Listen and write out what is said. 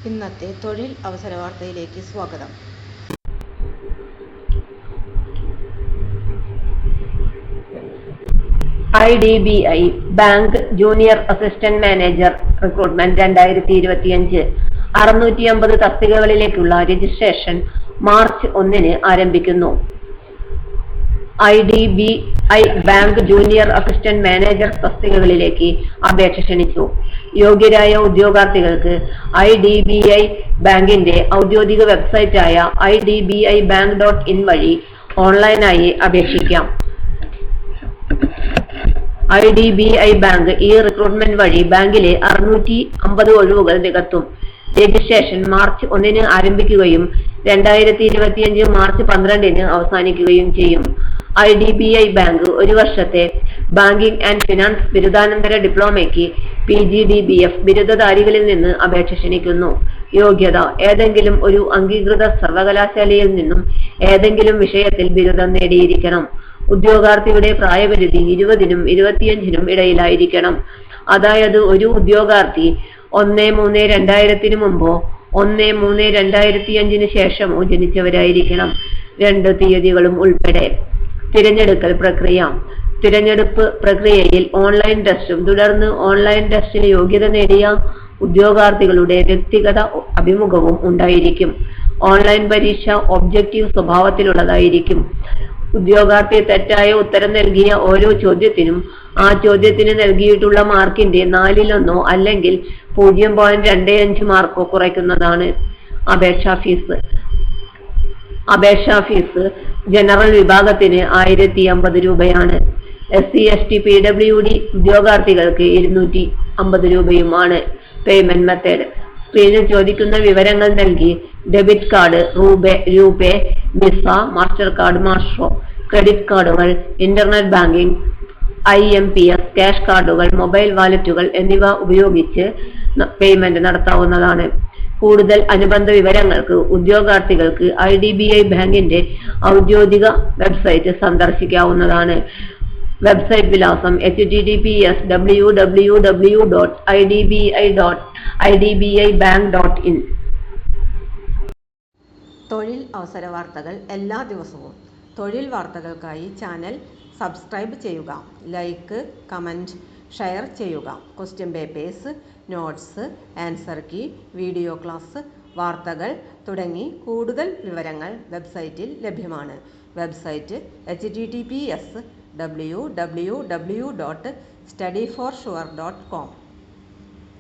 ഇന്നത്തെ തൊഴിൽ അവസര വാർത്തയിലേക്ക് സ്വാഗതം. IDBI bank junior assistant manager recruitment 2025 650 തസ്തികകളിലേക്കുള്ള രജിസ്ട്രേഷൻ മാർച്ച് 1 ആരംഭിക്കുന്നു. IDBI bank junior assistant manager തസ്തികകളിലേക്ക് അപേക്ഷ ക്ഷണിച്ചു. യോഗ്യരായ ഉദ്യോഗാർത്ഥികൾക്ക് IDBI ബാങ്കിന്റെ ഔദ്യോഗിക വെബ്സൈറ്റായ idbibank.in വഴി ഓൺലൈനായി അപേക്ഷിക്കാം. IDBI ബാങ്ക് ഈ റിക്രൂട്ട്മെന്റ് വഴി ബാങ്കിലെ 650 ഒഴിവുകൾ നികത്തും. രജിസ്ട്രേഷൻ മാർച്ച് 1 ആരംഭിക്കുകയും 2025 മാർച്ച് 12 അവസാനിക്കുകയും ചെയ്യും. IDBI ബാങ്ക് ഒരു വർഷത്തെ ബാങ്കിംഗ് ആൻഡ് ഫിനാൻസ് ബിരുദാനന്തര ഡിപ്ലോമയ്ക്ക് PGDBF ബിരുദധാരികളിൽ നിന്ന് അപേക്ഷ ക്ഷണിക്കുന്നു. യോഗ്യത: ഏതെങ്കിലും ഒരു അംഗീകൃത സർവകലാശാലയിൽ നിന്നും ഏതെങ്കിലും വിഷയത്തിൽ ബിരുദം നേടിയിരിക്കണം. ഉദ്യോഗാർത്ഥിയുടെ പ്രായപരിധി 20-നും 25-നും ഇടയിലായിരിക്കണം. അതായത് ഒരു ഉദ്യോഗാർത്ഥി 1/3/2000 മുമ്പോ 1/3/2005 ശേഷമോ ജനിച്ചവരായിരിക്കണം. 2 തീയതികളും ഉൾപ്പെടെ. തിരഞ്ഞെടുക്കൽ പ്രക്രിയ: തിരഞ്ഞെടുപ്പ് പ്രക്രിയയിൽ ഓൺലൈൻ ടെസ്റ്റും തുടർന്ന് ഓൺലൈൻ ടെസ്റ്റിന് യോഗ്യത നേടിയ ഉദ്യോഗാർത്ഥികളുടെ വ്യക്തിഗത അഭിമുഖവും ഉണ്ടായിരിക്കും. ഓൺലൈൻ പരീക്ഷ ഒബ്ജക്റ്റീവ് സ്വഭാവത്തിലുള്ളതായിരിക്കും. ഉദ്യോഗാർത്ഥി തെറ്റായ ഉത്തരം നൽകിയ ഓരോ ചോദ്യത്തിനും ആ ചോദ്യത്തിന് നൽകിയിട്ടുള്ള മാർക്കിന്റെ 4/1 അല്ലെങ്കിൽ 0.25 മാർക്കോ കുറയ്ക്കുന്നതാണ്. അപേക്ഷാ ഫീസ് ജനറൽ വിഭാഗത്തിന് 1050 രൂപയാണ്. SC/ST PWD ഉദ്യോഗാർത്ഥികൾക്ക് 250 രൂപയുമാണ്. പേയ്മെന്റ് മെത്തേഡ്: സ്ക്രീനിൽ ചോദിക്കുന്ന വിവരങ്ങൾ നൽകി debit card, RuPay, Visa, Mastercard, Maestro, credit കാർഡുകൾ, ഇന്റർനെറ്റ് ബാങ്കിംഗ്, IMPS, ക്യാഷ് കാർഡുകൾ, മൊബൈൽ വാലറ്റുകൾ എന്നിവ ഉപയോഗിച്ച് പേയ്മെന്റ് നടത്താവുന്നതാണ്. കൂടുതൽ അനുബന്ധ വിവരങ്ങൾക്ക് ഉദ്യോഗാർത്ഥികൾക്ക് IDBI ബാങ്കിന്റെ ഔദ്യോഗിക വെബ്സൈറ്റ് സന്ദർശിക്കാവുന്നതാണ്. വെബ്സൈറ്റ് വിലാസം https://www.idbibank.in. തൊഴിൽ അവസര വാർത്തകൾ എല്ലാ ദിവസവും. തൊഴിൽ വാർത്തകൾക്കായി ചാനൽ സബ്സ്ക്രൈബ് ചെയ്യുക. ലൈക്ക്, കമന്റ്, ഷെയർ ചെയ്യുക. Question papers, notes, answer key, video class, വാർത്തകൾ തുടങ്ങി കൂടുതൽ വിവരങ്ങൾ വെബ്സൈറ്റിൽ ലഭ്യമാണ്. Website https://www.studyforsure.com.